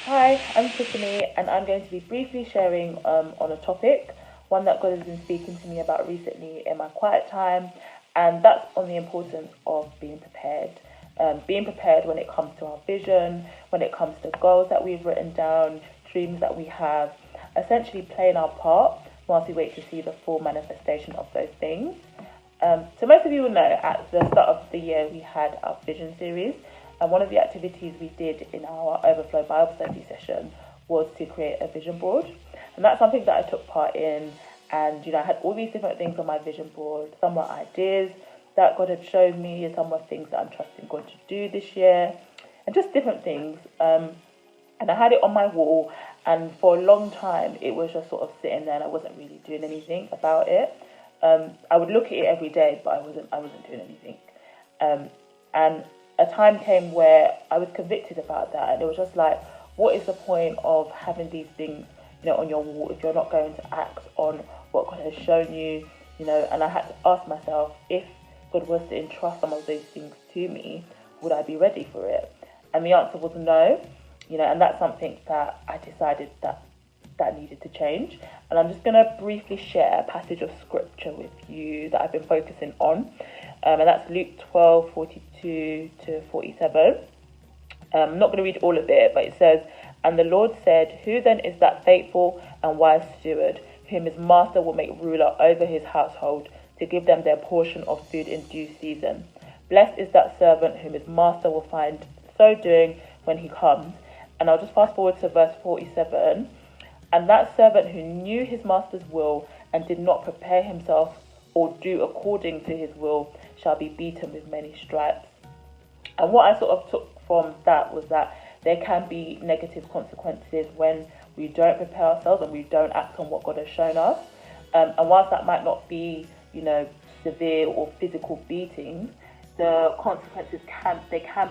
Hi, I'm Tiffany, and I'm going to be briefly sharing on a topic, one that God has been speaking to me about recently in my quiet time, and that's on the importance of being prepared. Being prepared when it comes to our vision, when it comes to goals that we've written down, dreams that we have, essentially playing our part whilst we wait to see the full manifestation of those things. So most of you will know at the start of the year we had our vision series, and one of the activities we did in our Overflow Bible study session was to create a vision board. And that's something that I took part in, and I had all these different things on my vision board. Some were ideas that God had shown me, and some were things that I'm trusting God to do this year, and just different things. And I had it on my wall, and for a long time it was just sort of sitting there, and I wasn't really doing anything about it. I would look at it every day, but I wasn't doing anything. And a time came where I was convicted about that, and it was just like, what is the point of having these things, on your wall if you're not going to act on what God has shown you, And I had to ask myself, if God was to entrust some of those things to me, would I be ready for it? And the answer was no, and that's something that I decided that needed to change. And I'm just going to briefly share a passage of scripture with you that I've been focusing on, and that's Luke 12:42 to 47. I'm not going to read all of it, but it says, "And the Lord said, who then is that faithful and wise steward, whom his master will make ruler over his household, to give them their portion of food in due season? Blessed is that servant whom his master will find so doing when he comes." And I'll just fast forward to verse 47. "And that servant who knew his master's will and did not prepare himself or do according to his will shall be beaten with many stripes." And what I sort of took from that was that there can be negative consequences when we don't prepare ourselves and we don't act on what God has shown us. And whilst that might not be, severe or physical beatings, the consequences can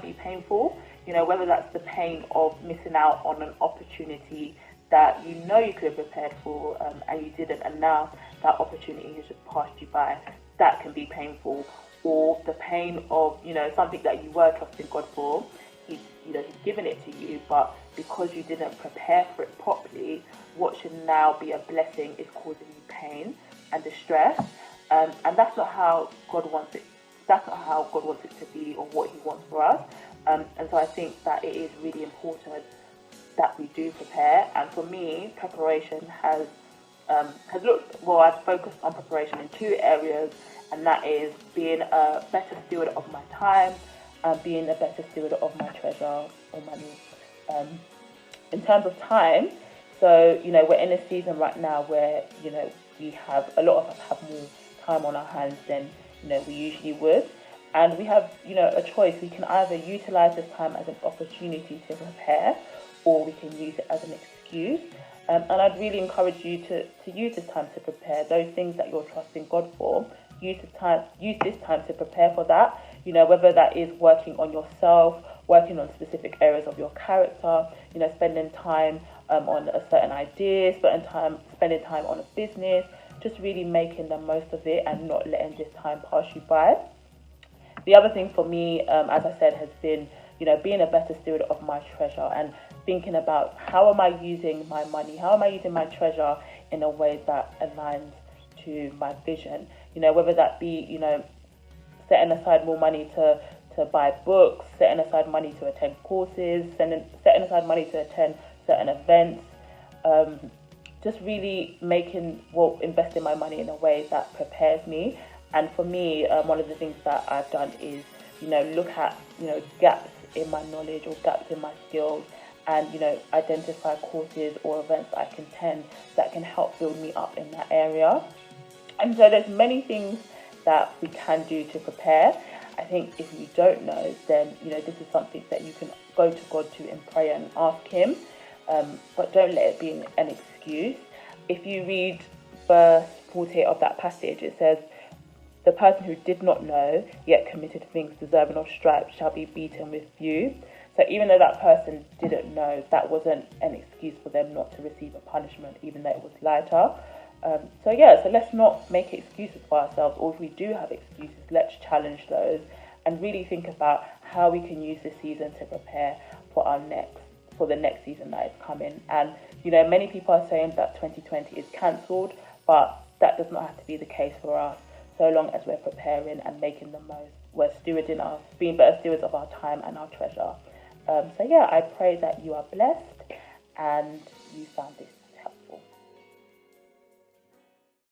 be painful. Whether that's the pain of missing out on an opportunity that you could have prepared for, and you didn't, and now that opportunity has just passed you by. That can be painful. Or the pain of something that you were trusting God for, he's given it to you, but because you didn't prepare for it properly, what should now be a blessing is causing you pain and distress, and that's not how God wants it. That's not how God wants it to be, or what He wants for us. And so I think that it is really important that we do prepare. And for me, preparation has looked, well, I've focused on preparation in two areas, and that is being a better steward of my time and being a better steward of my treasure or money. In terms of time, so we're in a season right now where we have, a lot of us have more time on our hands than we usually would, and we have a choice. We can either utilize this time as an opportunity to prepare, or we can use it as an excuse. And I'd really encourage you to use this time to prepare those things that you're trusting God for. Use this time to prepare for that. Whether that is working on yourself, working on specific areas of your character, spending time on a certain idea, spending time on a business, just really making the most of it and not letting this time pass you by. The other thing for me, as I said, has been, being a better steward of my treasure and thinking about, how am I using my money? How am I using my treasure in a way that aligns to my vision? Whether that be, setting aside more money to buy books, setting aside money to attend courses, setting aside money to attend certain events, just really investing my money in a way that prepares me. And for me, one of the things that I've done is, look at, gaps in my knowledge or gaps in my skills, and, identify courses or events that I can attend that can help build me up in that area. And so there's many things that we can do to prepare. I think if you don't know, then, this is something that you can go to God to in prayer and ask Him, but don't let it be an excuse. If you read verse 48 of that passage, it says, "The person who did not know, yet committed things deserving of stripes, shall be beaten with few." So even though that person didn't know, that wasn't an excuse for them not to receive a punishment, even though it was lighter. So let's not make excuses for ourselves, or if we do have excuses, let's challenge those and really think about how we can use this season to prepare for our next for the next season that is coming. And, you know, many people are saying that 2020 is cancelled, but that does not have to be the case for us, so long as we're preparing and making the most. We're being better stewards of our time and our treasure. So yeah, I pray that you are blessed and you found this